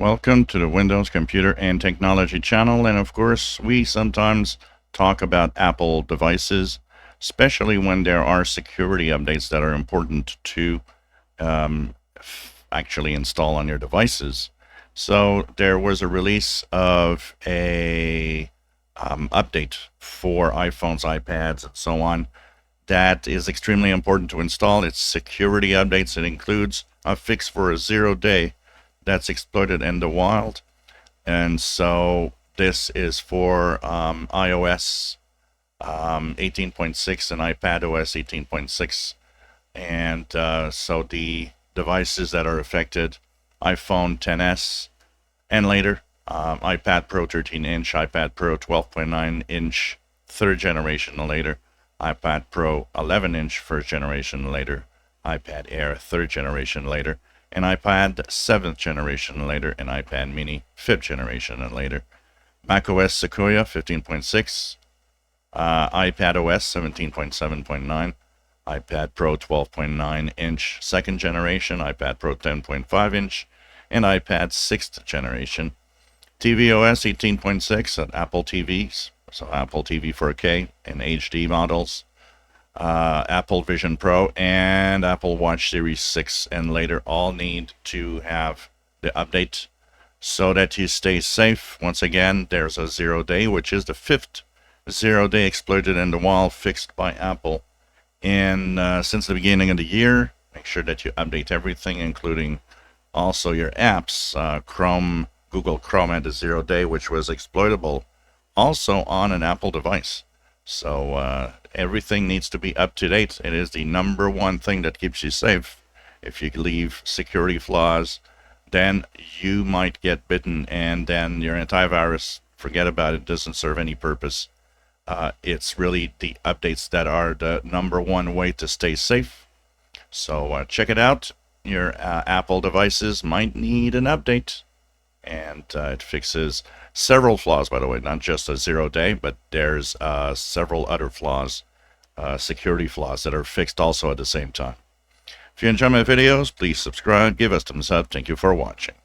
Welcome to the Windows Computer and Technology channel, and of course we sometimes talk about Apple devices, especially when there are security updates that are important to actually install on your devices. So there was a release of a update for iPhones, iPads, and so on that is extremely important to install. It's security updates. It includes a fix for a 0-day that's exploited in the wild. And so this is for iOS 18.6 and iPadOS 18.6. And so the devices that are affected: iPhone XS and later, iPad Pro 13-inch, iPad Pro 12.9-inch, third generation and later, iPad Pro 11-inch, first generation and later, iPad Air, third generation and later, and iPad 7th generation and later, and iPad Mini 5th generation and later. macOS Sequoia 15.6, iPadOS 17.7.9, iPad Pro 12.9-inch, second generation, iPad Pro 10.5-inch, and iPad 6th generation. tvOS 18.6 at Apple TVs, so Apple TV 4K and HD models. Apple Vision Pro and Apple Watch Series 6 and later all need to have the update so that you stay safe. Once again, there's a 0-day, which is the 5th 0-day exploited in the wild fixed by Apple. And since the beginning of the year, make sure that you update everything, including also your apps. Google Chrome had a 0-day, which was exploitable also on an Apple device. So everything needs to be up to date. It is the number one thing that keeps you safe. If you leave security flaws, then you might get bitten, and then your antivirus, forget about it, doesn't serve any purpose. It's really the updates that are the number one way to stay safe. So check it out. Your Apple devices might need an update. And it fixes several flaws, by the way, not just a 0-day, but there's several other flaws, security flaws that are fixed also at the same time. If you enjoy my videos, please subscribe, give us a thumbs up. Thank you for watching.